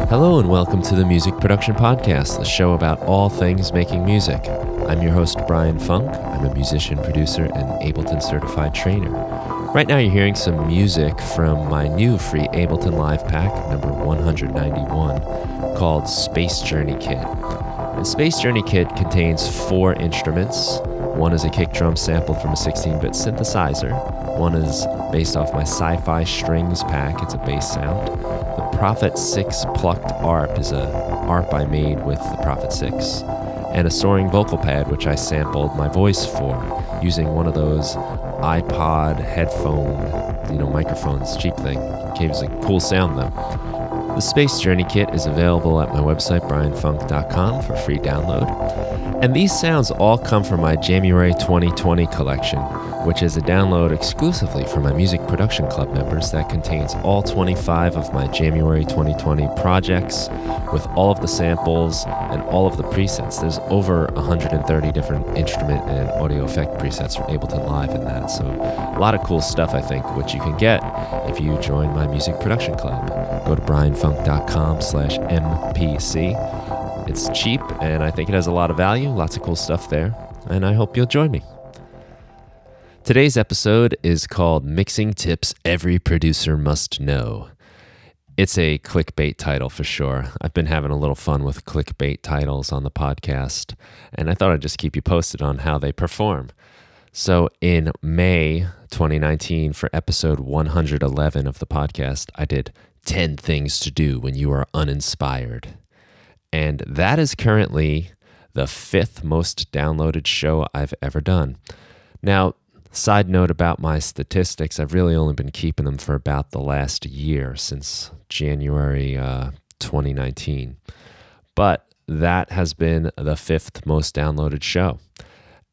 Hello and welcome to the Music Production Podcast, the show about all things making music. I'm your host, Brian Funk. I'm a musician, producer, and Ableton certified trainer. Right now you're hearing some music from my new free Ableton Live Pack, number 191, called Space Journey Kit. And Space Journey Kit contains 4 instruments. One is a kick drum sampled from a 16-bit synthesizer. One is based off my Sci-Fi Strings pack. It's a bass sound. The Prophet 6 plucked ARP is a ARP I made with the Prophet 6. And a soaring vocal pad, which I sampled my voice for, using one of those iPod headphone, microphones, cheap thing. Gives a cool sound though. The Space Journey Kit is available at my website, brianfunk.com, for free download. And these sounds all come from my January 2020 collection, which is a download exclusively for my Music Production Club members that contains all 25 of my January 2020 projects with all of the samples and all of the presets. There's over 130 different instrument and audio effect presets from Ableton Live in that. So a lot of cool stuff, I think, which you can get if you join my Music Production Club. Go to brianfunk.com/MPC. It's cheap, and I think it has a lot of value, lots of cool stuff there, and I hope you'll join me. Today's episode is called Mixing Tips Every Producer Must Know. It's a clickbait title for sure. I've been having a little fun with clickbait titles on the podcast, and I thought I'd just keep you posted on how they perform. So in May 2019, for episode 111 of the podcast, I did 10 Things to Do When You Are Uninspired. And that is currently the 5th most downloaded show I've ever done. Now, side note about my statistics, I've really only been keeping them for about the last year, since January 2019. But that has been the 5th most downloaded show.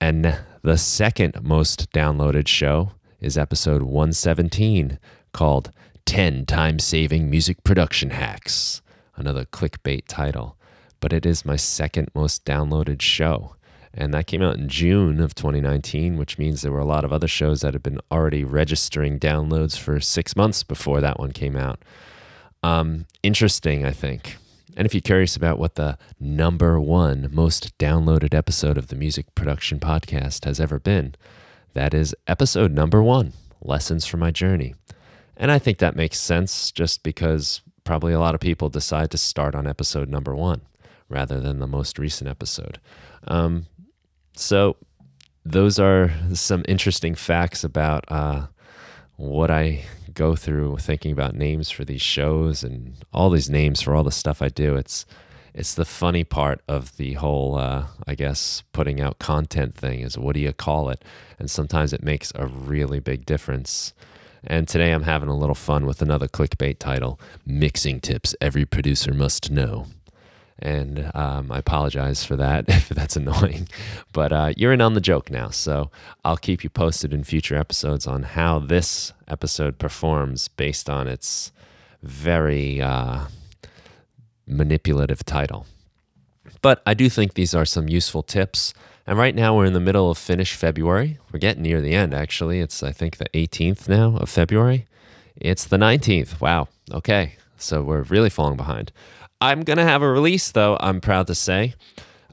And the 2nd most downloaded show is episode 117, called 10 Time-Saving Music Production Hacks. Another clickbait title. But it is my 2nd most downloaded show. And that came out in June of 2019, which means there were a lot of other shows that had been already registering downloads for 6 months before that one came out. Interesting, I think. And if you're curious about what the number 1 most downloaded episode of the Music Production Podcast has ever been, that is episode number 1, Lessons from My Journey. And I think that makes sense just because probably a lot of people decide to start on episode number 1 rather than the most recent episode. So those are some interesting facts about what I go through thinking about names for these shows and all these names for all the stuff I do. It's the funny part of the whole, I guess, putting out content thing is what do you call it? And sometimes it makes a really big difference. And today I'm having a little fun with another clickbait title, Mixing Tips Every Producer Must Know. And I apologize for that if that's annoying, but you're in on the joke now, so I'll keep you posted in future episodes on how this episode performs based on its very manipulative title. But I do think these are some useful tips, and right now we're in the middle of Finish February. We're getting near the end, actually. It's, I think, the 18th now of February. It's the 19th. Wow. Okay, so we're really falling behind. I'm going to have a release, though, I'm proud to say.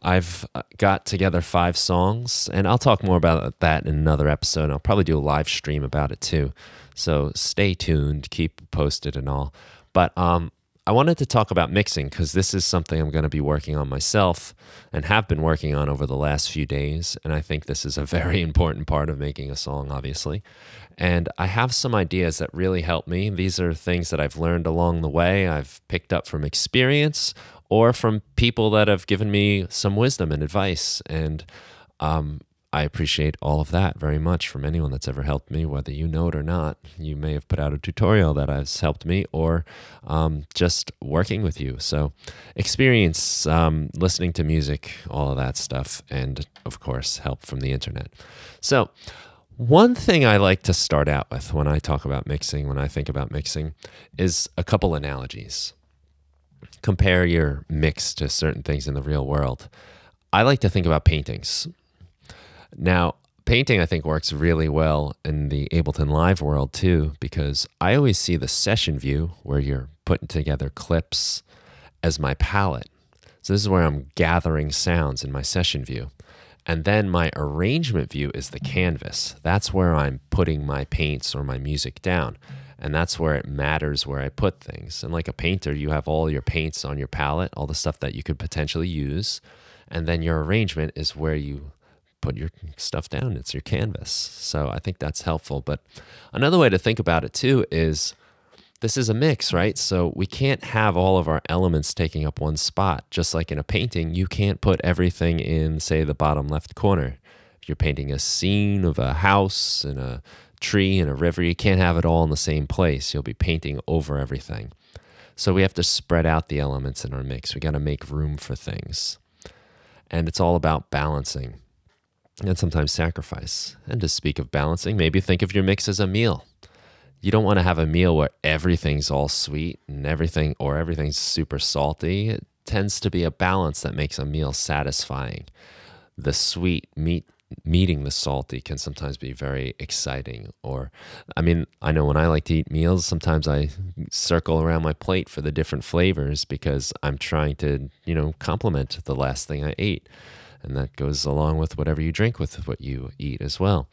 I've got together 5 songs, and I'll talk more about that in another episode. I'll probably do a live stream about it, too. So stay tuned, keep posted and all. But I wanted to talk about mixing because this is something I'm going to be working on myself and have been working on over the last few days. And I think this is a very important part of making a song, obviously. And I have some ideas that really help me. These are things that I've learned along the way. I've picked up from experience or from people that have given me some wisdom and advice. And I appreciate all of that very much from anyone that's ever helped me, whether you know it or not. You may have put out a tutorial that has helped me or just working with you. So experience, listening to music, all of that stuff, and of course, help from the internet. So One thing I like to start out with when I talk about mixing, when I think about mixing, is a couple analogies. Compare your mix to certain things in the real world. I like to think about paintings. Now, painting, I think, works really well in the Ableton Live world too, because I always see the session view where you're putting together clips as my palette. So this is where I'm gathering sounds in my session view. And then my arrangement view is the canvas. That's where I'm putting my paints or my music down. And that's where it matters where I put things. And like a painter, you have all your paints on your palette, all the stuff that you could potentially use. And then your arrangement is where you put your stuff down. It's your canvas. So I think that's helpful. But another way to think about it too is this is a mix, right? So we can't have all of our elements taking up one spot. Just like in a painting, you can't put everything in, say, the bottom left corner. If you're painting a scene of a house and a tree and a river, you can't have it all in the same place. You'll be painting over everything. So we have to spread out the elements in our mix. We got to make room for things. And it's all about balancing and sometimes sacrifice. And to speak of balancing, maybe think of your mix as a meal. You don't want to have a meal where everything's all sweet and everything's super salty. It tends to be a balance that makes a meal satisfying. The sweet meeting the salty can sometimes be very exciting. I know when I like to eat meals, sometimes I circle around my plate for the different flavors because I'm trying to, complement the last thing I ate. And that goes along with whatever you drink with what you eat as well.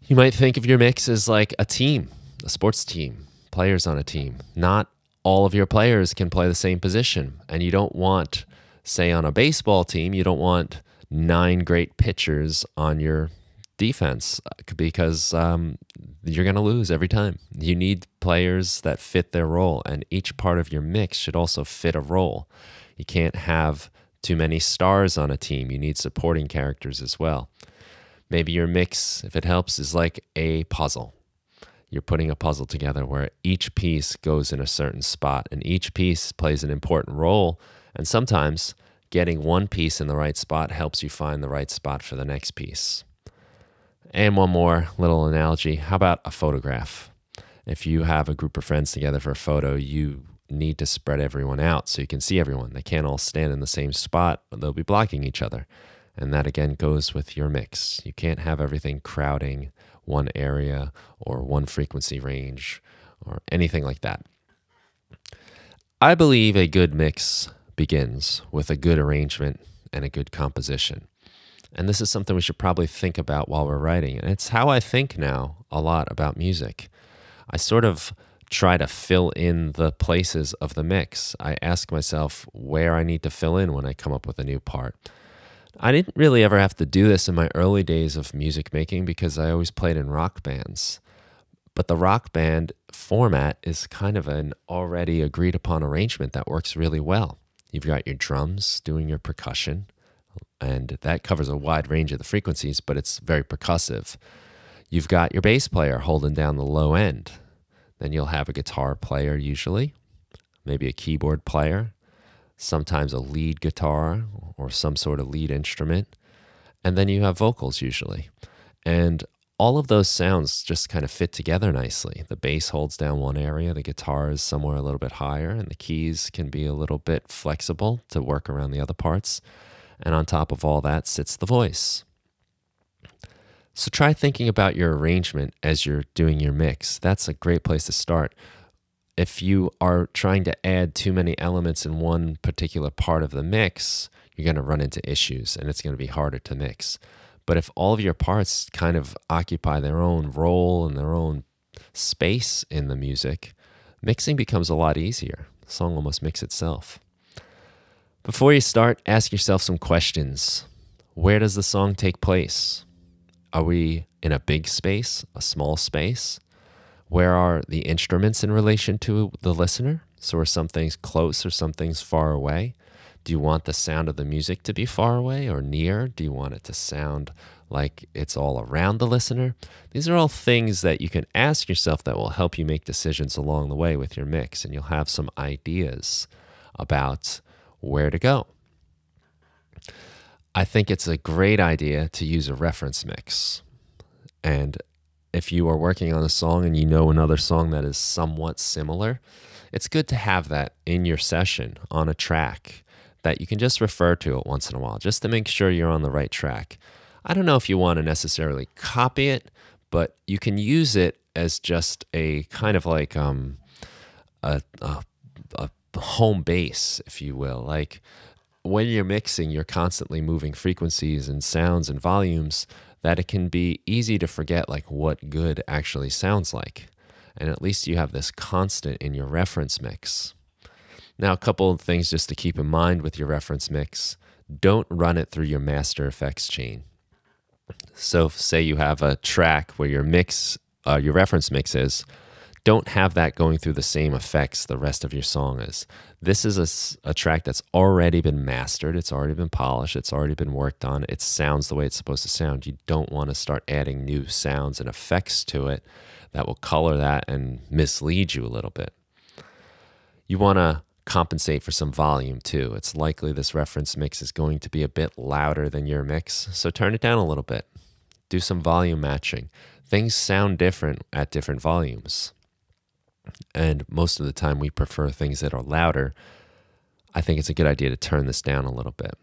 You might think of your mix as like a team, a sports team, players on a team. Not all of your players can play the same position. And you don't want, say on a baseball team, you don't want 9 great pitchers on your defense because you're going to lose every time. You need players that fit their role, and each part of your mix should also fit a role. You can't have too many stars on a team. You need supporting characters as well. Maybe your mix, if it helps, is like a puzzle. You're putting a puzzle together where each piece goes in a certain spot and each piece plays an important role. And sometimes getting one piece in the right spot helps you find the right spot for the next piece. And one more little analogy. How about a photograph? If you have a group of friends together for a photo, you need to spread everyone out so you can see everyone. They can't all stand in the same spot, but they'll be blocking each other. And that again goes with your mix. You can't have everything crowding one area or one frequency range or anything like that. I believe a good mix begins with a good arrangement and a good composition. And this is something we should probably think about while we're writing. And it's how I think now a lot about music. I sort of try to fill in the places of the mix. I ask myself where I need to fill in when I come up with a new part. I didn't really ever have to do this in my early days of music making because I always played in rock bands. But the rock band format is kind of an already agreed upon arrangement that works really well. You've got your drums doing your percussion, and that covers a wide range of the frequencies, but it's very percussive. You've got your bass player holding down the low end. Then you'll have a guitar player usually, maybe a keyboard player, sometimes a lead guitar or some sort of lead instrument. And then you have vocals usually. And all of those sounds just kind of fit together nicely. The bass holds down one area, the guitar is somewhere a little bit higher, and the keys can be a little bit flexible to work around the other parts. And on top of all that sits the voice. So try thinking about your arrangement as you're doing your mix. That's a great place to start. If you are trying to add too many elements in one particular part of the mix, you're going to run into issues and it's going to be harder to mix. But if all of your parts kind of occupy their own role and their own space in the music, mixing becomes a lot easier. The song almost mixes itself. Before you start, ask yourself some questions. Where does the song take place? Are we in a big space, a small space? Where are the instruments in relation to the listener? So are some things close or some things far away? Do you want the sound of the music to be far away or near? Do you want it to sound like it's all around the listener? These are all things that you can ask yourself that will help you make decisions along the way with your mix, and you'll have some ideas about where to go. I think it's a great idea to use a reference mix. And if you are working on a song and you know another song that is somewhat similar, it's good to have that in your session on a track that you can just refer to it once in a while, just to make sure you're on the right track. I don't know if you want to necessarily copy it, but you can use it as just a kind of like a home base, if you will. Like when you're mixing, you're constantly moving frequencies and sounds and volumes that it can be easy to forget like what good actually sounds like. And at least you have this constant in your reference mix. Now, a couple of things just to keep in mind with your reference mix. Don't run it through your master effects chain. So say you have a track where your reference mix is, don't have that going through the same effects the rest of your song is. This is a track that's already been mastered. It's already been polished. It's already been worked on. It sounds the way it's supposed to sound. You don't want to start adding new sounds and effects to it that will color that and mislead you a little bit. You want to compensate for some volume too. It's likely this reference mix is going to be a bit louder than your mix, so turn it down a little bit. Do some volume matching. Things sound different at different volumes. And most of the time we prefer things that are louder. I think it's a good idea to turn this down a little bit.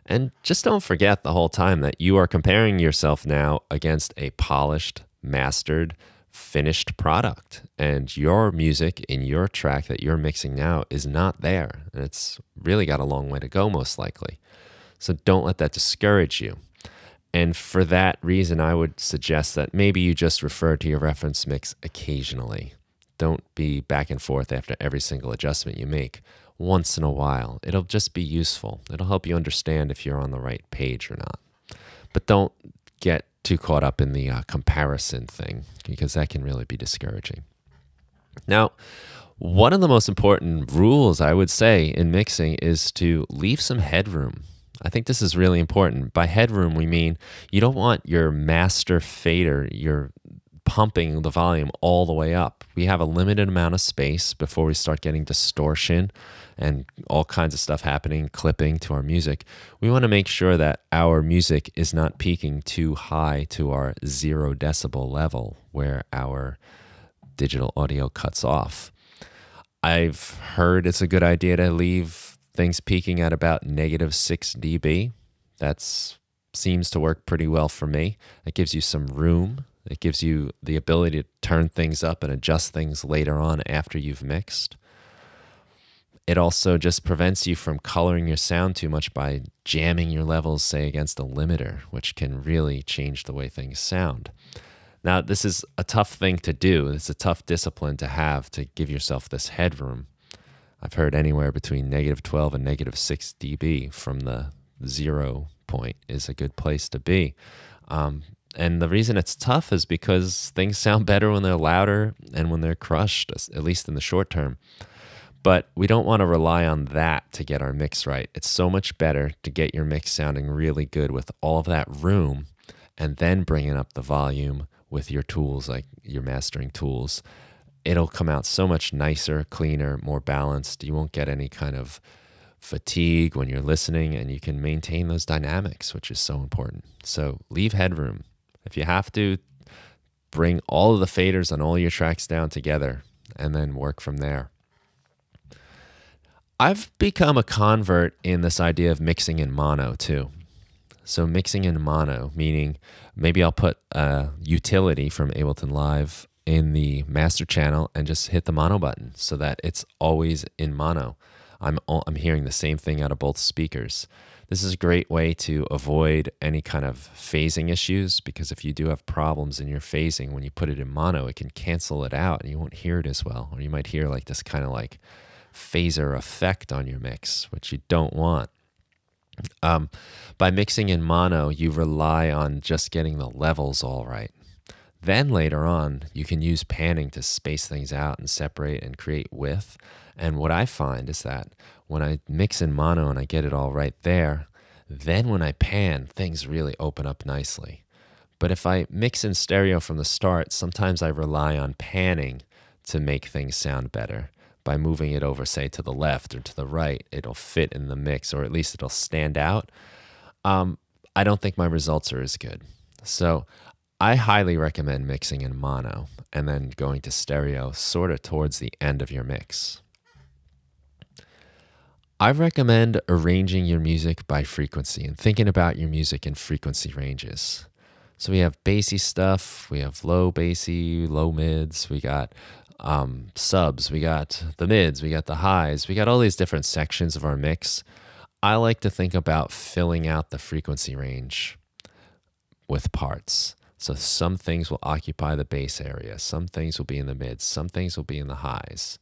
And just don't forget the whole time that you are comparing yourself now against a polished, mastered, finished product. And your music in your track that you're mixing now is not there. And it's really got a long way to go, most likely. So don't let that discourage you. And for that reason, I would suggest that maybe you just refer to your reference mix occasionally. Don't be back and forth after every single adjustment you make. Once in a while, it'll just be useful. It'll help you understand if you're on the right page or not. But don't get too caught up in the comparison thing, because that can really be discouraging. Now, one of the most important rules I would say in mixing is to leave some headroom. I think this is really important. By headroom, we mean you don't want your master fader, your pumping the volume all the way up. We have a limited amount of space before we start getting distortion and all kinds of stuff happening, clipping to our music. We want to make sure that our music is not peaking too high to our 0 decibel level where our digital audio cuts off. I've heard it's a good idea to leave things peaking at about -6 dB. That seems to work pretty well for me. It gives you some room. It gives you the ability to turn things up and adjust things later on after you've mixed. It also just prevents you from coloring your sound too much by jamming your levels, say, against a limiter, which can really change the way things sound. Now, this is a tough thing to do. It's a tough discipline to have, to give yourself this headroom. I've heard anywhere between -12 and -6 dB from the 0 point is a good place to be. And the reason it's tough is because things sound better when they're louder and when they're crushed, at least in the short term. But we don't want to rely on that to get our mix right. It's so much better to get your mix sounding really good with all of that room and then bringing up the volume with your tools, like your mastering tools. It'll come out so much nicer, cleaner, more balanced. You won't get any kind of fatigue when you're listening, and you can maintain those dynamics, which is so important. So leave headroom. If you have to, bring all of the faders on all your tracks down together and then work from there. I've become a convert in this idea of mixing in mono too. So mixing in mono, meaning maybe I'll put a utility from Ableton Live in the master channel and just hit the mono button so that it's always in mono. I'm hearing the same thing out of both speakers. This is a great way to avoid any kind of phasing issues, because if you do have problems in your phasing, when you put it in mono, it can cancel it out and you won't hear it as well. Or you might hear like this kind of like phaser effect on your mix, which you don't want. By mixing in mono, you rely on just getting the levels all right. Then later on, you can use panning to space things out and separate and create width. And what I find is that when I mix in mono and I get it all right there, then when I pan, things really open up nicely. But if I mix in stereo from the start, sometimes I rely on panning to make things sound better. By moving it over, say, to the left or to the right, it'll fit in the mix, or at least it'll stand out. I don't think my results are as good. So I highly recommend mixing in mono and then going to stereo sort of towards the end of your mix. I recommend arranging your music by frequency and thinking about your music in frequency ranges. So we have bassy stuff, we have low bassy, low mids, we got subs, we got the mids, we got the highs, we got all these different sections of our mix. I like to think about filling out the frequency range with parts. So some things will occupy the bass area, some things will be in the mids, some things will be in the highs.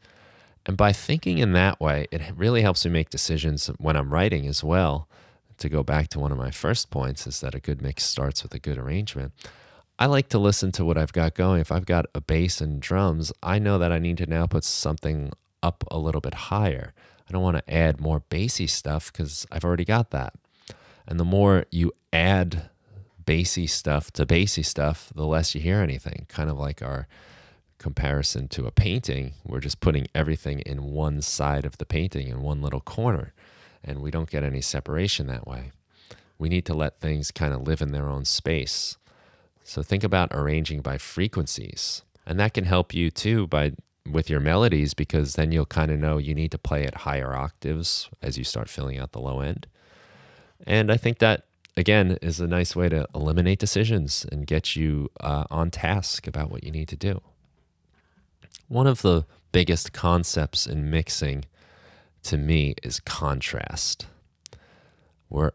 And by thinking in that way, it really helps me make decisions when I'm writing as well. To go back to one of my first points is that a good mix starts with a good arrangement. I like to listen to what I've got going. If I've got a bass and drums, I know that I need to now put something up a little bit higher. I don't want to add more bassy stuff because I've already got that. And the more you add bassy stuff to bassy stuff, the less you hear anything. Kind of like our comparison to a painting, we're just putting everything in one side of the painting in one little corner, and we don't get any separation that way. We need to let things kind of live in their own space. So think about arranging by frequencies, and that can help you too with your melodies, because then you'll kind of know you need to play at higher octaves as you start filling out the low end. And I think that again is a nice way to eliminate decisions and get you on task about what you need to do. One of the biggest concepts in mixing to me is contrast. We're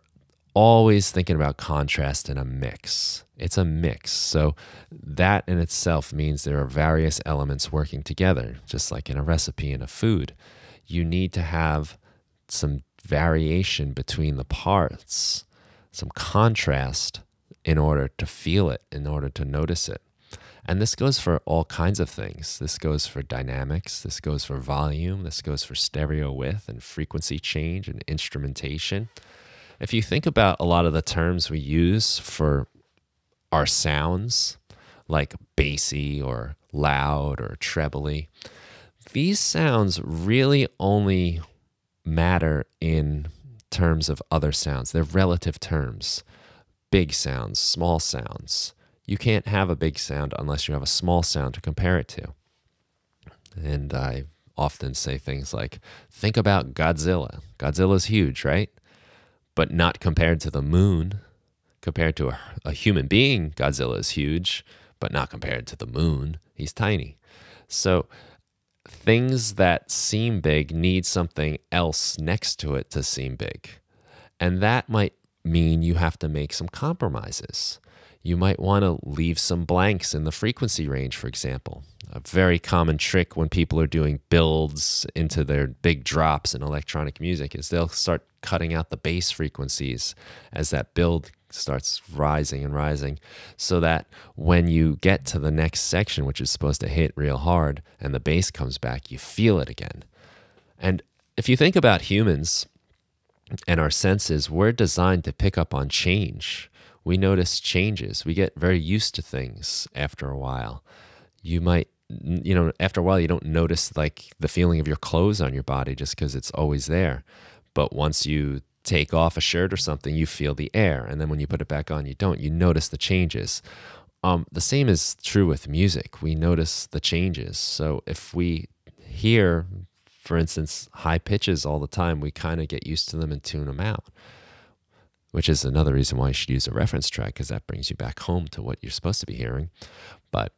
always thinking about contrast in a mix. It's a mix. So that in itself means there are various elements working together, just like in a recipe in a food. You need to have some variation between the parts, some contrast in order to feel it, in order to notice it. And this goes for all kinds of things. This goes for dynamics, this goes for volume, this goes for stereo width and frequency change and instrumentation. If you think about a lot of the terms we use for our sounds, like bassy or loud or trebly, these sounds really only matter in terms of other sounds. They're relative terms. Big sounds, small sounds. You can't have a big sound unless you have a small sound to compare it to. And I often say things like, think about Godzilla. Godzilla's huge, right? But not compared to the moon. Compared to a human being, Godzilla is huge, but not compared to the moon. He's tiny. So things that seem big need something else next to it to seem big. And that might mean you have to make some compromises. You might want to leave some blanks in the frequency range, for example. A very common trick when people are doing builds into their big drops in electronic music is they'll start cutting out the bass frequencies as that build starts rising and rising, so that when you get to the next section, which is supposed to hit real hard, and the bass comes back, you feel it again. And if you think about humans and our senses, we're designed to pick up on change. We notice changes. We get very used to things after a while. You might, after a while, you don't notice like the feeling of your clothes on your body just because it's always there. But once you take off a shirt or something, you feel the air. And then when you put it back on, you don't. You notice the changes. The same is true with music. We notice the changes. So if we hear, for instance, high pitches all the time, we kind of get used to them and tune them out. Which is another reason why you should use a reference track, because that brings you back home to what you're supposed to be hearing. But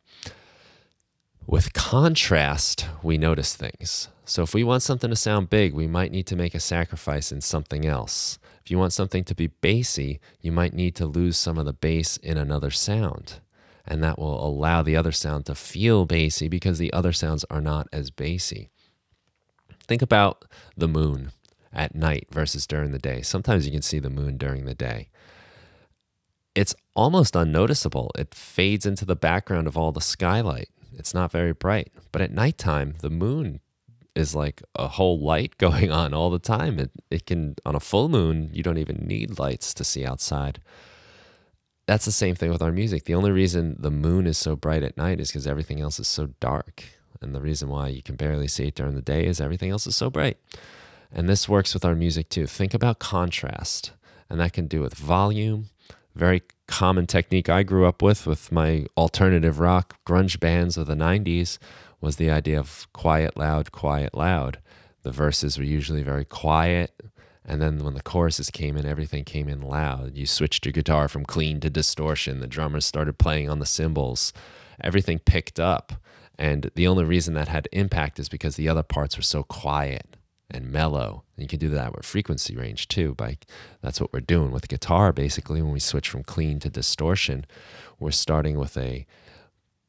with contrast, we notice things. So if we want something to sound big, we might need to make a sacrifice in something else. If you want something to be bassy, you might need to lose some of the bass in another sound. And that will allow the other sound to feel bassy because the other sounds are not as bassy. Think about the moon at night versus during the day. Sometimes you can see the moon during the day. It's almost unnoticeable. It fades into the background of all the skylight. It's not very bright. But at nighttime, the moon is like a whole light going on all the time. It can, on a full moon, you don't even need lights to see outside. That's the same thing with our music. The only reason the moon is so bright at night is because everything else is so dark. And the reason why you can barely see it during the day is everything else is so bright. And this works with our music too. Think about contrast, and that can do with volume, very common technique I grew up with my alternative rock grunge bands of the 90s was the idea of quiet, loud, quiet, loud. The verses were usually very quiet, and then when the choruses came in, everything came in loud. You switched your guitar from clean to distortion. The drummers started playing on the cymbals. Everything picked up. And the only reason that had impact is because the other parts were so quiet and mellow. And you can do that with frequency range too. That's what we're doing with guitar, basically. When we switch from clean to distortion, we're starting with a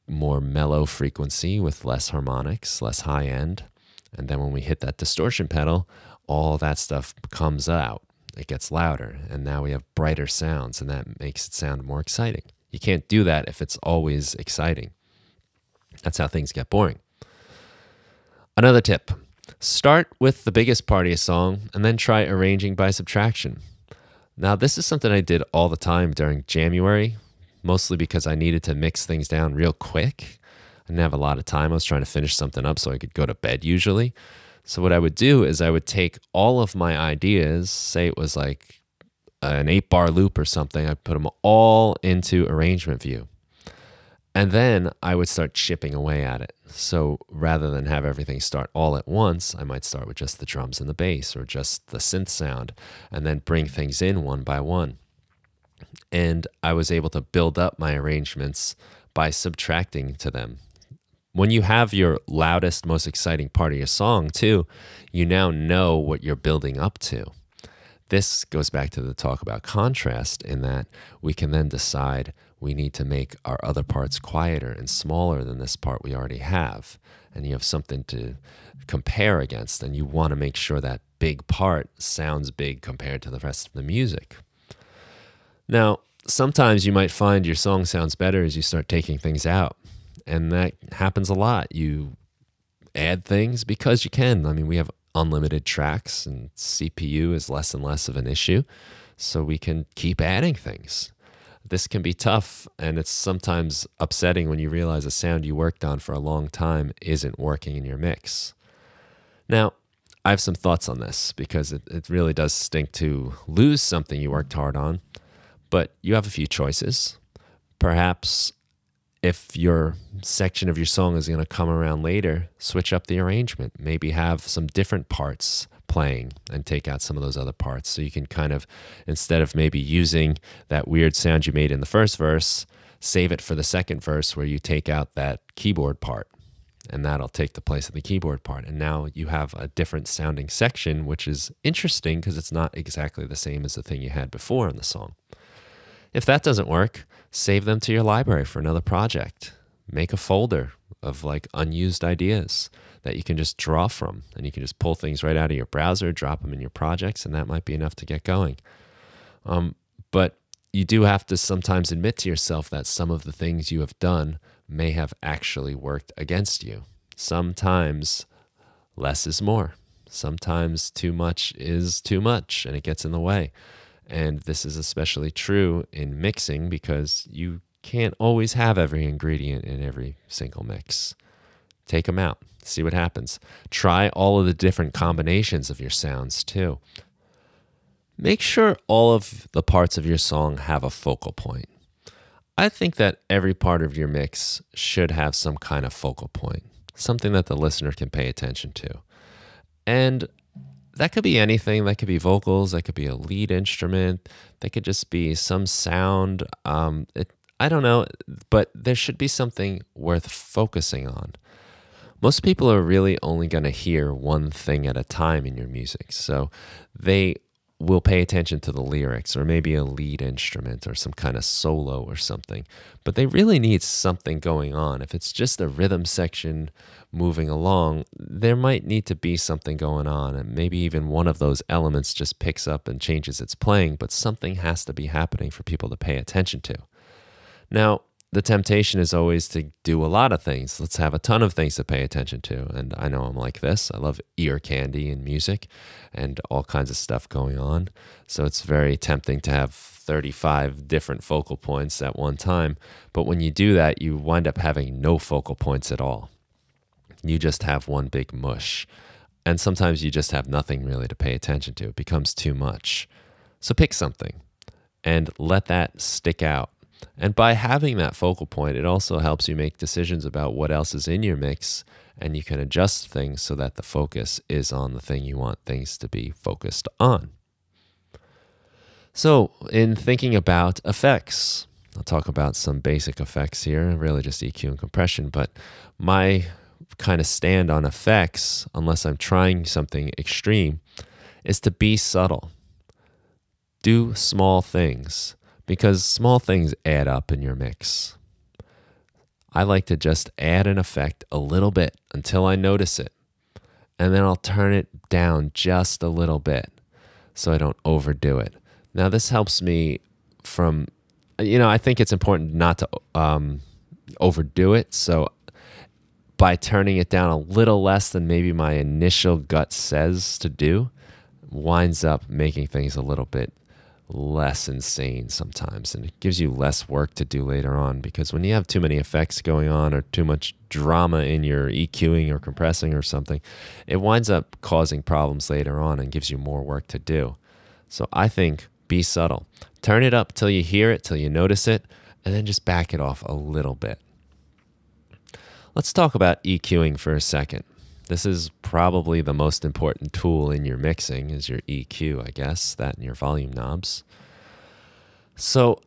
more mellow frequency with less harmonics, less high end. And then when we hit that distortion pedal, all that stuff comes out. It gets louder, and now we have brighter sounds, and that makes it sound more exciting. You can't do that if it's always exciting. That's how things get boring. Another tip, start with the biggest part of your song and then try arranging by subtraction. Now, this is something I did all the time during January, mostly because I needed to mix things down real quick. I didn't have a lot of time. I was trying to finish something up so I could go to bed usually. So what I would do is I would take all of my ideas, say it was like an 8-bar loop or something, I'd put them all into arrangement view. And then I would start chipping away at it. So rather than have everything start all at once, I might start with just the drums and the bass or just the synth sound and then bring things in one by one. And I was able to build up my arrangements by subtracting to them. When you have your loudest, most exciting part of your song too, you now know what you're building up to. This goes back to the talk about contrast in that we can then decide we need to make our other parts quieter and smaller than this part we already have. And you have something to compare against, and you want to make sure that big part sounds big compared to the rest of the music. Now, sometimes you might find your song sounds better as you start taking things out. And that happens a lot. You add things because you can. I mean, we have unlimited tracks and CPU is less and less of an issue. So we can keep adding things. This can be tough, and it's sometimes upsetting when you realize a sound you worked on for a long time isn't working in your mix. Now, I have some thoughts on this because it really does stink to lose something you worked hard on, but you have a few choices. Perhaps if your section of your song is going to come around later, switch up the arrangement. Maybe have some different parts playing and take out some of those other parts. So you can kind of, instead of maybe using that weird sound you made in the first verse, save it for the second verse where you take out that keyboard part. And that'll take the place of the keyboard part. And now you have a different sounding section, which is interesting because it's not exactly the same as the thing you had before in the song. If that doesn't work, save them to your library for another project. Make a folder of like unused ideas that you can just draw from, and you can just pull things right out of your browser, drop them in your projects, and that might be enough to get going. But you do have to sometimes admit to yourself that some of the things you have done may have actually worked against you. Sometimes less is more. Sometimes too much is too much, and it gets in the way. And this is especially true in mixing because you can't always have every ingredient in every single mix. Take them out. See what happens. Try all of the different combinations of your sounds too. Make sure all of the parts of your song have a focal point. I think that every part of your mix should have some kind of focal point, something that the listener can pay attention to. And that could be anything. That could be vocals. That could be a lead instrument. That could just be some sound. I don't know, but there should be something worth focusing on. Most people are really only going to hear one thing at a time in your music. So they will pay attention to the lyrics or maybe a lead instrument or some kind of solo or something. But they really need something going on. If it's just a rhythm section moving along, there might need to be something going on. And maybe even one of those elements just picks up and changes its playing, but something has to be happening for people to pay attention to. Now, the temptation is always to do a lot of things. Let's have a ton of things to pay attention to. And I know I'm like this. I love ear candy and music and all kinds of stuff going on. So it's very tempting to have 35 different focal points at one time. But when you do that, you wind up having no focal points at all. You just have one big mush. And sometimes you just have nothing really to pay attention to. It becomes too much. So pick something. and let that stick out. And by having that focal point, it also helps you make decisions about what else is in your mix, and you can adjust things so that the focus is on the thing you want things to be focused on. So, in thinking about effects, I'll talk about some basic effects here, really just EQ and compression, but my kind of stand on effects, unless I'm trying something extreme, is to be subtle. Do small things, because small things add up in your mix. I like to just add an effect a little bit until I notice it, and then I'll turn it down just a little bit so I don't overdo it. Now, this helps me from, I think it's important not to overdo it. So by turning it down a little less than maybe my initial gut says to do, winds up making things a little bit less insane sometimes. And it gives you less work to do later on, because when you have too many effects going on or too much drama in your EQing or compressing or something, it winds up causing problems later on and gives you more work to do. So I think be subtle. Turn it up till you hear it, till you notice it, and then just back it off a little bit. Let's talk about EQing for a second. This is probably the most important tool in your mixing, is your EQ, I guess, that and your volume knobs. So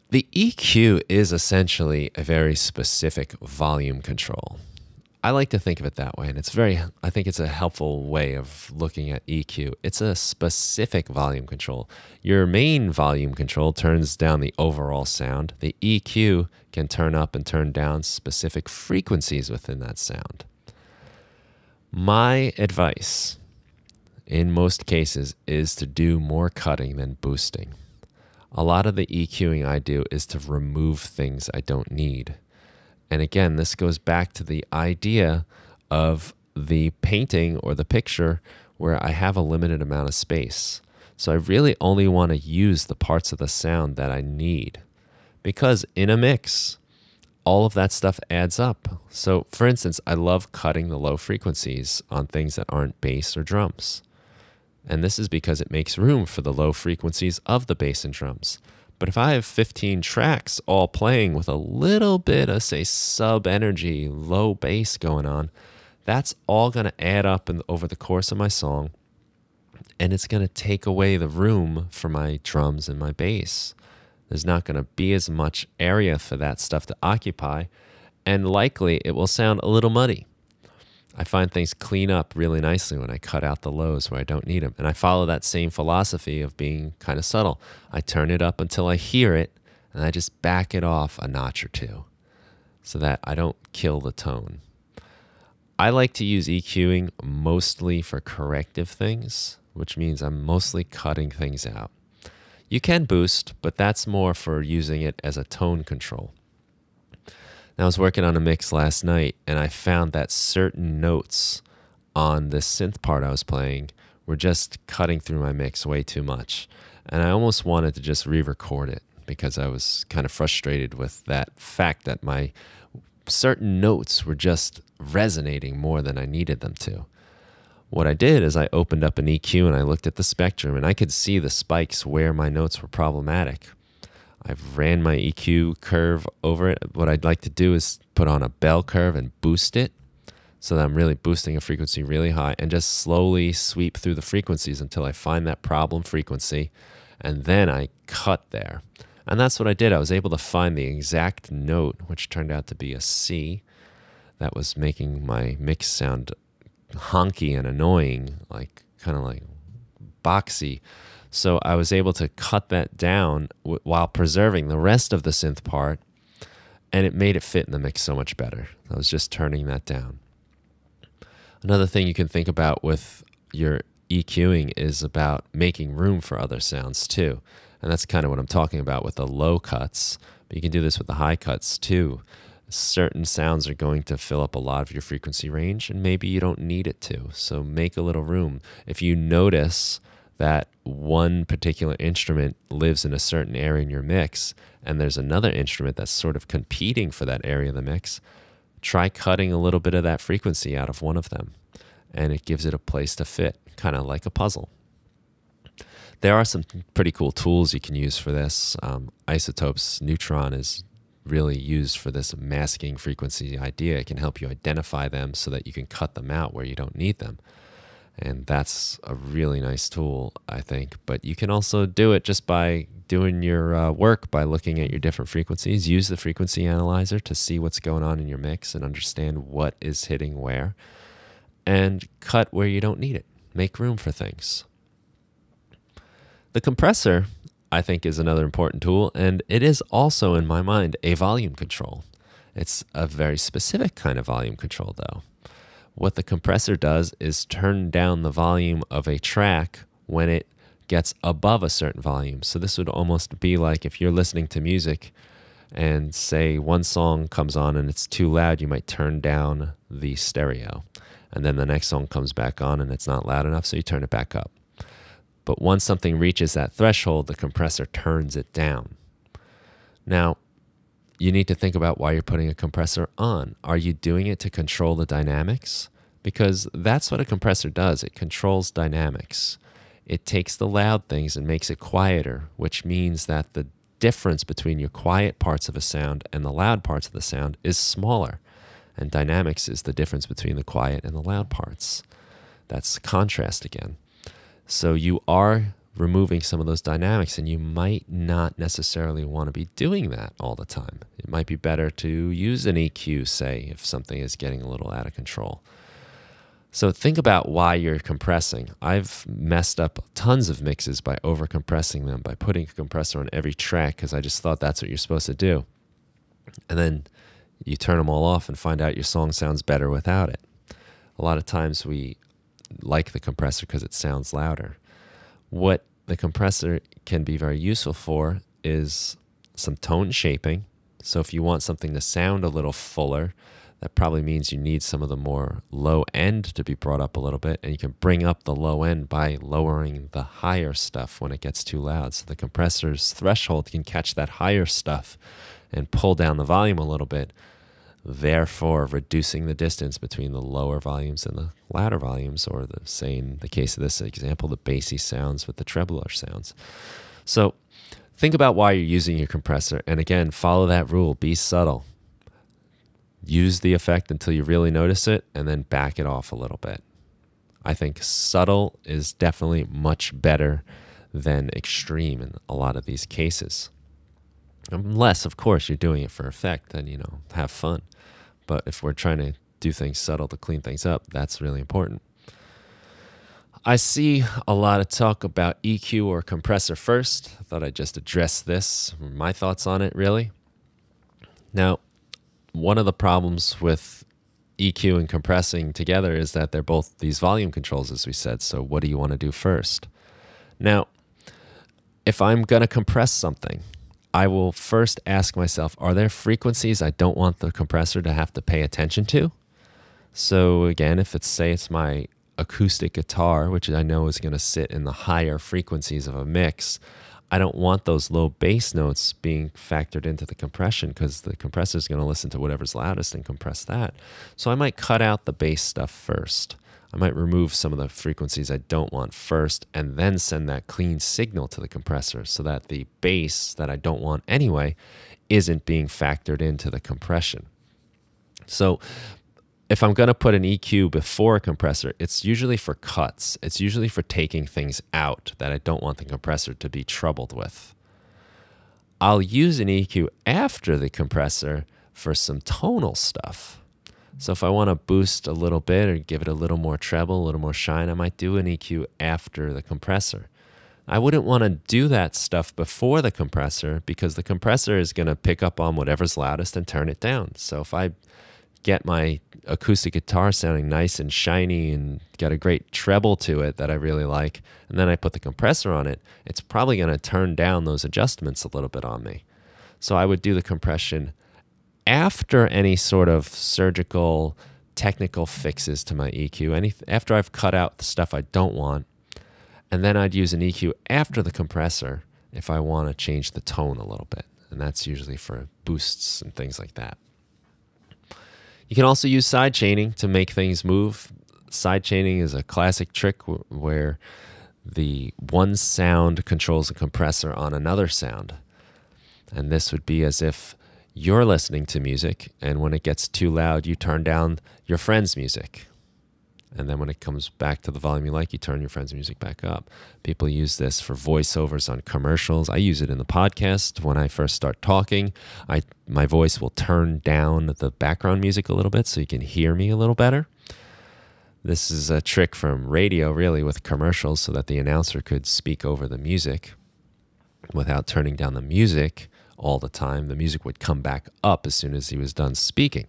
the EQ is essentially a very specific volume control. I like to think of it that way, and I think it's a helpful way of looking at EQ. It's a specific volume control. Your main volume control turns down the overall sound. The EQ can turn up and turn down specific frequencies within that sound. My advice, in most cases, is to do more cutting than boosting. A lot of the EQing I do is to remove things I don't need. And again, this goes back to the idea of the painting or the picture where I have a limited amount of space. So I really only want to use the parts of the sound that I need, because in a mix, all of that stuff adds up. So for instance, I love cutting the low frequencies on things that aren't bass or drums. And this is because it makes room for the low frequencies of the bass and drums. But if I have 15 tracks all playing with a little bit of, say, sub-energy, low bass going on, that's all going to add up over the course of my song, and it's going to take away the room for my drums and my bass. There's not going to be as much area for that stuff to occupy, and likely it will sound a little muddy. I find things clean up really nicely when I cut out the lows where I don't need them. And I follow that same philosophy of being kind of subtle. I turn it up until I hear it, and I just back it off a notch or two so that I don't kill the tone. I like to use EQing mostly for corrective things, which means I'm mostly cutting things out. You can boost, but that's more for using it as a tone control. I was working on a mix last night, and I found that certain notes on the synth part I was playing were just cutting through my mix way too much. And I almost wanted to just re-record it because I was kind of frustrated with that fact that my certain notes were just resonating more than I needed them to. What I did is I opened up an EQ and I looked at the spectrum, and I could see the spikes where my notes were problematic. I've ran my EQ curve over it. What I'd like to do is put on a bell curve and boost it so that I'm really boosting a frequency really high, and just slowly sweep through the frequencies until I find that problem frequency, and then I cut there. And that's what I did. I was able to find the exact note, which turned out to be a C, that was making my mix sound honky and annoying, kind of like boxy. So I was able to cut that down while preserving the rest of the synth part, and it made it fit in the mix so much better. I was just turning that down. Another thing you can think about with your EQing is about making room for other sounds too. And that's kind of what I'm talking about with the low cuts, but you can do this with the high cuts too. Certain sounds are going to fill up a lot of your frequency range, and maybe you don't need it to. So make a little room. If you notice that one particular instrument lives in a certain area in your mix, and there's another instrument that's sort of competing for that area of the mix, try cutting a little bit of that frequency out of one of them, and it gives it a place to fit, kind of like a puzzle. There are some pretty cool tools you can use for this. iZotope's Neutron is really used for this masking frequency idea. It can help you identify them so that you can cut them out where you don't need them. And that's a really nice tool, I think. But you can also do it just by doing your work, by looking at your different frequencies. Use the frequency analyzer to see what's going on in your mix and understand what is hitting where. And cut where you don't need it. Make room for things. The compressor, I think, is another important tool, and it is also, in my mind, a volume control. It's a very specific kind of volume control, though. What the compressor does is turn down the volume of a track when it gets above a certain volume. So this would almost be like if you're listening to music and say one song comes on and it's too loud, you might turn down the stereo. And then the next song comes back on and it's not loud enough, so you turn it back up. But once something reaches that threshold, the compressor turns it down. Now, you need to think about why you're putting a compressor on. Are you doing it to control the dynamics? Because that's what a compressor does. It controls dynamics. It takes the loud things and makes it quieter, which means that the difference between your quiet parts of a sound and the loud parts of the sound is smaller. And dynamics is the difference between the quiet and the loud parts. That's contrast again. So you are removing some of those dynamics, and you might not necessarily want to be doing that all the time. It might be better to use an EQ, say, if something is getting a little out of control. So think about why you're compressing. I've messed up tons of mixes by over-compressing them, by putting a compressor on every track because I just thought that's what you're supposed to do. And then you turn them all off and find out your song sounds better without it. A lot of times we like the compressor because it sounds louder. What the compressor can be very useful for is some tone shaping. So if you want something to sound a little fuller, that probably means you need some of the more low end to be brought up a little bit, and you can bring up the low end by lowering the higher stuff when it gets too loud. So the compressor's threshold can catch that higher stuff and pull down the volume a little bit, therefore reducing the distance between the lower volumes and the louder volumes, or say in the case of this example, the bassy sounds with the trebler sounds. So think about why you're using your compressor, and again, follow that rule. Be subtle. Use the effect until you really notice it, and then back it off a little bit. I think subtle is definitely much better than extreme in a lot of these cases. Unless, of course, you're doing it for effect, then, have fun. But if we're trying to do things subtle to clean things up, that's really important. I see a lot of talk about EQ or compressor first. I thought I'd just address this, my thoughts on it, really. Now, one of the problems with EQ and compressing together is that they're both these volume controls, as we said. So what do you want to do first? Now, if I'm going to compress something, I will first ask myself, are there frequencies I don't want the compressor to have to pay attention to? So again, if it's my acoustic guitar, which I know is going to sit in the higher frequencies of a mix, I don't want those low bass notes being factored into the compression because the compressor is going to listen to whatever's loudest and compress that. So I might cut out the bass stuff first. I might remove some of the frequencies I don't want first and then send that clean signal to the compressor so that the bass that I don't want anyway isn't being factored into the compression. So if I'm going to put an EQ before a compressor, it's usually for cuts. It's usually for taking things out that I don't want the compressor to be troubled with. I'll use an EQ after the compressor for some tonal stuff. So if I want to boost a little bit or give it a little more treble, a little more shine, I might do an EQ after the compressor. I wouldn't want to do that stuff before the compressor because the compressor is going to pick up on whatever's loudest and turn it down. So if I get my acoustic guitar sounding nice and shiny and got a great treble to it that I really like, and then I put the compressor on it, it's probably going to turn down those adjustments a little bit on me. So I would do the compression after any sort of surgical technical fixes to my EQ, after I've cut out the stuff I don't want, and then I'd use an EQ after the compressor if I want to change the tone a little bit, and that's usually for boosts and things like that. You can also use side chaining to make things move. Side chaining is a classic trick where the one sound controls a compressor on another sound. And this would be as if you're listening to music, and when it gets too loud, you turn down your friend's music. And then when it comes back to the volume you like, you turn your friend's music back up. People use this for voiceovers on commercials. I use it in the podcast. When I first start talking, my voice will turn down the background music a little bit so you can hear me a little better. This is a trick from radio, really, with commercials, so that the announcer could speak over the music without turning down the music all the time. The music would come back up as soon as he was done speaking.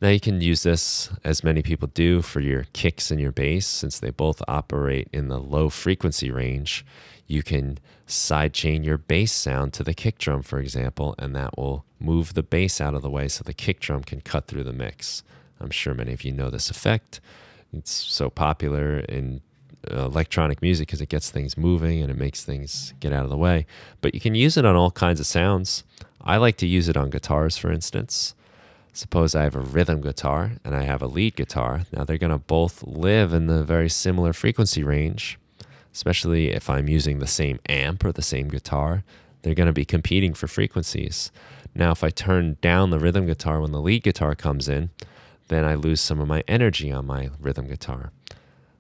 Now you can use this, as many people do, for your kicks and your bass. Since they both operate in the low frequency range, you can sidechain your bass sound to the kick drum, for example, and that will move the bass out of the way so the kick drum can cut through the mix. I'm sure many of you know this effect. It's so popular in electronic music because it gets things moving and it makes things get out of the way. But you can use it on all kinds of sounds. I like to use it on guitars, for instance. Suppose I have a rhythm guitar and I have a lead guitar. Now they're going to both live in the very similar frequency range, especially if I'm using the same amp or the same guitar. They're going to be competing for frequencies. Now if I turn down the rhythm guitar when the lead guitar comes in, then I lose some of my energy on my rhythm guitar.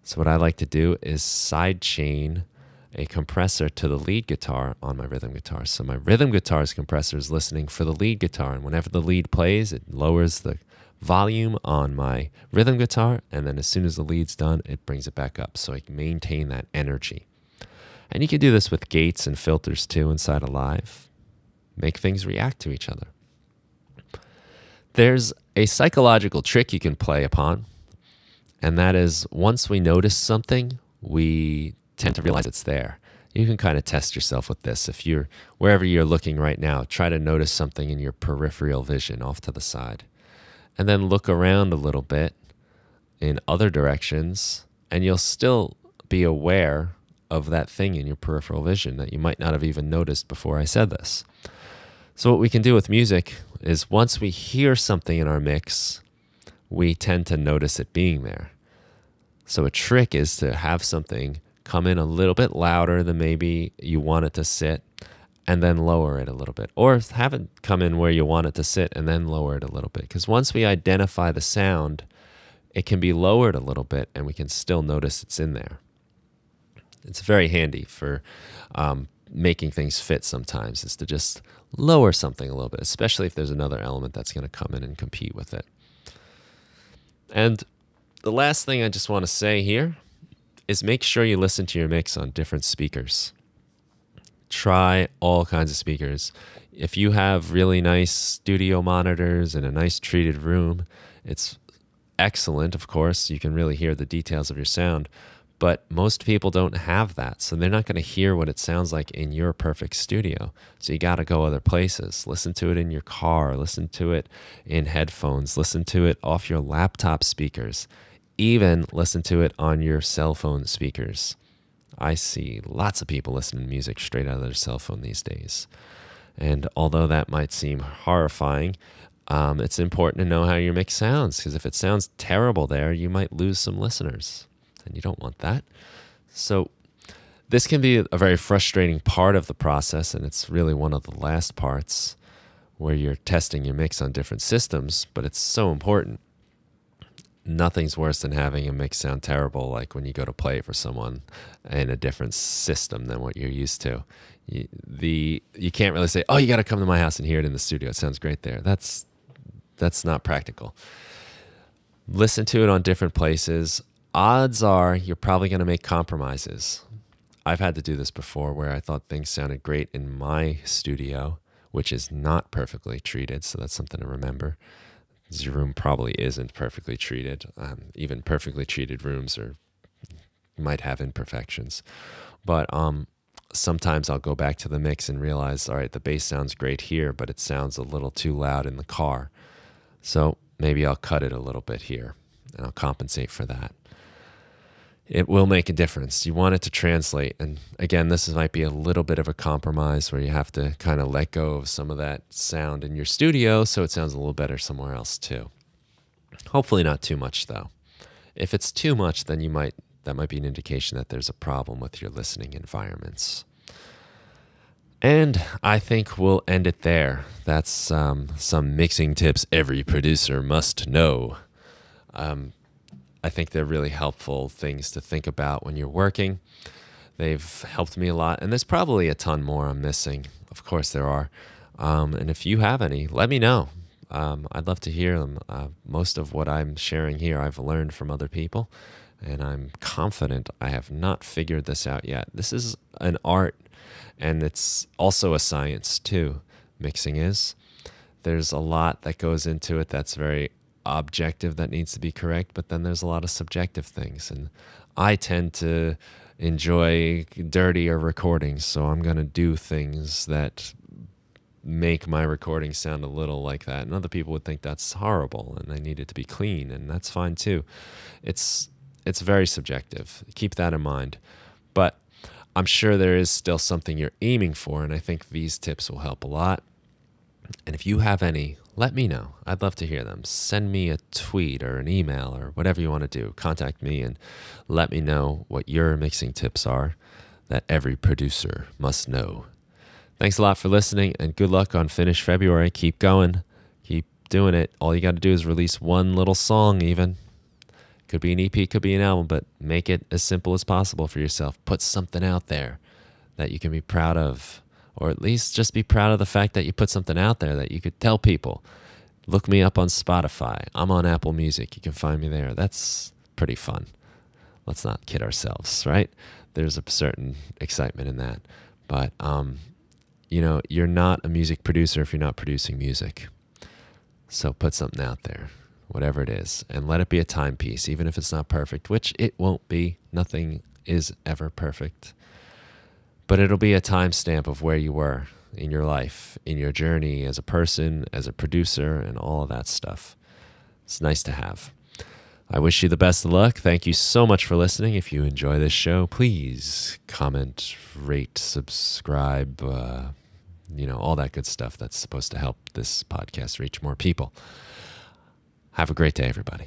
So what I like to do is sidechain a compressor to the lead guitar on my rhythm guitar. So my rhythm guitar's compressor is listening for the lead guitar, and whenever the lead plays, it lowers the volume on my rhythm guitar, and then as soon as the lead's done, it brings it back up, so I can maintain that energy. And you can do this with gates and filters too inside a Live. Make things react to each other. There's a psychological trick you can play upon, and that is once we notice something, we tend to realize it's there. You can kind of test yourself with this. If you're wherever you're looking right now, try to notice something in your peripheral vision off to the side, and then look around a little bit in other directions, and you'll still be aware of that thing in your peripheral vision that you might not have even noticed before I said this. So what we can do with music is once we hear something in our mix, we tend to notice it being there. So a trick is to have something come in a little bit louder than maybe you want it to sit, and then lower it a little bit. Or have it come in where you want it to sit and then lower it a little bit. Because once we identify the sound, it can be lowered a little bit and we can still notice it's in there. It's very handy for making things fit sometimes, is to just lower something a little bit, especially if there's another element that's going to come in and compete with it. And the last thing I just want to say here is make sure you listen to your mix on different speakers. Try all kinds of speakers. If you have really nice studio monitors in a nice treated room, it's excellent, of course. You can really hear the details of your sound. But most people don't have that, so they're not going to hear what it sounds like in your perfect studio. So you got to go other places. Listen to it in your car. Listen to it in headphones. Listen to it off your laptop speakers. Even listen to it on your cell phone speakers. I see lots of people listening to music straight out of their cell phone these days. And although that might seem horrifying, it's important to know how your mix sounds, because if it sounds terrible there, you might lose some listeners, and you don't want that. So this can be a very frustrating part of the process, and it's really one of the last parts where you're testing your mix on different systems, but it's so important. Nothing's worse than having a mix sound terrible, like when you go to play it for someone in a different system than what you're used to. You can't really say, oh, you got to come to my house and hear it in the studio. It sounds great there. That's not practical. Listen to it on different places. Odds are you're probably going to make compromises. I've had to do this before where I thought things sounded great in my studio, which is not perfectly treated, so that's something to remember. Your room probably isn't perfectly treated. Even perfectly treated rooms might have imperfections. But sometimes I'll go back to the mix and realize, all right, the bass sounds great here, but it sounds a little too loud in the car. So maybe I'll cut it a little bit here, and I'll compensate for that. It will make a difference. You want it to translate. And again, this might be a little bit of a compromise where you have to kind of let go of some of that sound in your studio so it sounds a little better somewhere else too. Hopefully not too much though. If it's too much, then you might that might be an indication that there's a problem with your listening environments. And I think we'll end it there. That's some mixing tips every producer must know. I think they're really helpful things to think about when you're working. They've helped me a lot, and there's probably a ton more I'm missing. Of course there are. And if you have any, let me know. I'd love to hear them. Most of what I'm sharing here I've learned from other people, and I'm confident I have not figured this out yet. This is an art, and it's also a science too, mixing is. There's a lot that goes into it that's very objective that needs to be correct, but then there's a lot of subjective things, and I tend to enjoy dirtier recordings, so I'm going to do things that make my recording sound a little like that, and other people would think that's horrible and they need it to be clean, and that's fine too. It's very subjective. Keep that in mind, but I'm sure there is still something you're aiming for, and I think these tips will help a lot. And if you have any, let me know. I'd love to hear them. Send me a tweet or an email or whatever you want to do. Contact me and let me know what your mixing tips are that every producer must know. Thanks a lot for listening, and good luck on Finish February. Keep going. Keep doing it. All you got to do is release one little song even. Could be an EP, could be an album, but make it as simple as possible for yourself. Put something out there that you can be proud of, or at least just be proud of the fact that you put something out there that you could tell people. Look me up on Spotify. I'm on Apple Music. You can find me there. That's pretty fun. Let's not kid ourselves, right? There's a certain excitement in that. But, you're not a music producer if you're not producing music. So put something out there, whatever it is, and let it be a timepiece, even if it's not perfect, which it won't be. Nothing is ever perfect. But it'll be a timestamp of where you were in your life, in your journey as a person, as a producer, and all of that stuff. It's nice to have. I wish you the best of luck. Thank you so much for listening. If you enjoy this show, please comment, rate, subscribe, all that good stuff that's supposed to help this podcast reach more people. Have a great day, everybody.